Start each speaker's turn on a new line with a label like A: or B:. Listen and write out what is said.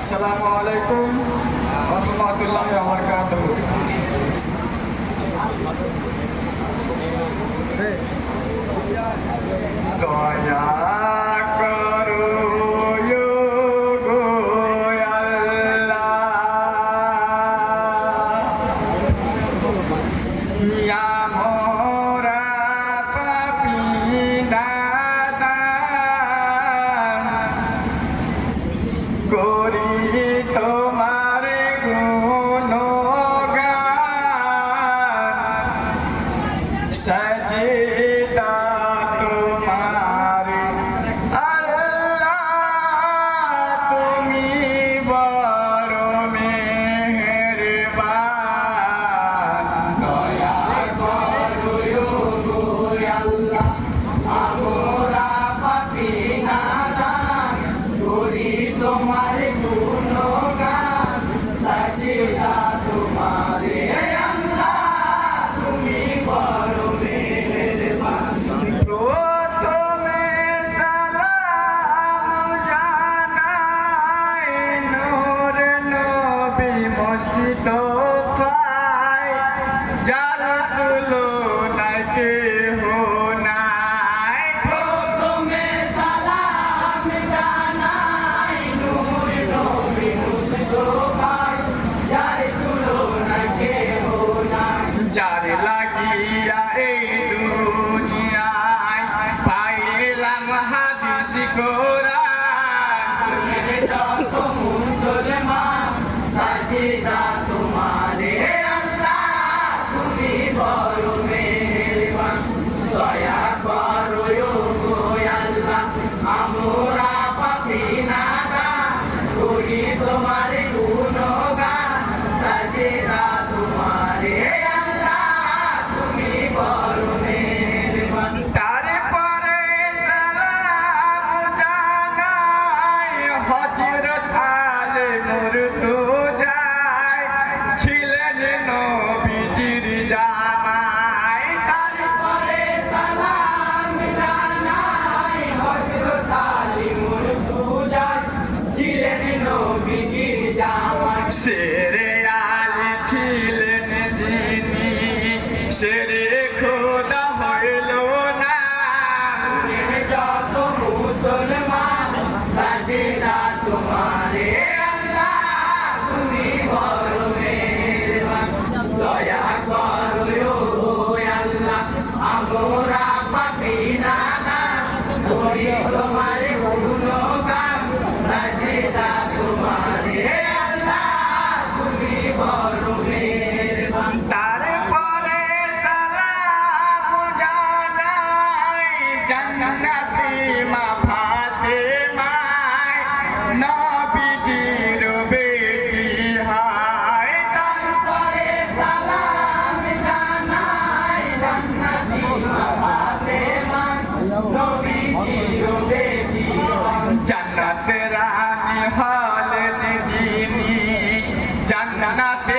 A: আসসালামু আলাইকুম ওয়া রাহমাতুল্লাহি ওয়া বারাকাতুহু। দয়া করো গো আল্লাহ, ইয়া মোরা পাপী নাদান, করি তোমার গুণগান, সাজদা তোমার আল্লাহ, তুমি বড় মেহেরবান। দয়া করো গো আল্লাহ, আমরা পাপী নাদান, করি তোমার গুণগান, সাজদা তোমার আল্লাহ, তুমি বড় মেহেরবান। প্রথমে সালাম জানাই নূর নবী মুস্তাফায়, যার তুলনায় কেহ নাই। প্রথমে সালাম জানাই নূর নবী মুস্তাফায়, যার তুলনায় কেহ নাই। যার লাগিয়া এই দুনিয়ায় পাইলাম হাদিস কোরআন, যত মুসলমান সাজদা তোমারে আল্লাহ, তুমি বড় মেহেরবান। দয়া করো গো আল্লাহ, আমরা পাপী নাদান, করি তোমার গুণগান, সাজদা তোমারে আল্লাহ, তুমি বড় মেহেরবান। তারপরে সালাম জানাই হযরত আলী মুর্তজায়, ছিলেন নবীজির জামাই। তারপরে সালাম জানাই হযরত আলী মুর্তজায়, ছিলেন নবীজির জামাই। শেরে আলী ছিলেন যিনি, শেরে খোদা হইল না। যত মুসলমান সাজদা তোমারে আল্লাহ, তুমি বড় মেহেরবান। দয়া করো গো আল্লাহ, আমরা পাপী নাদান, করি তোমার গুণগান, সাজদা তোমারে আল্লাহ, তুমি বড় মেহেরবান। তারপরে সালাম জানাই জান্নাতি মা ফাতেমায়, নবীজির বেটি হায়। তারপরে সালাম জানাই জান্নাতি মা ফাতেমায়, নবীজির বেটি হায়। জান্নাতের রানী হলেন যিনি, জান্নাতে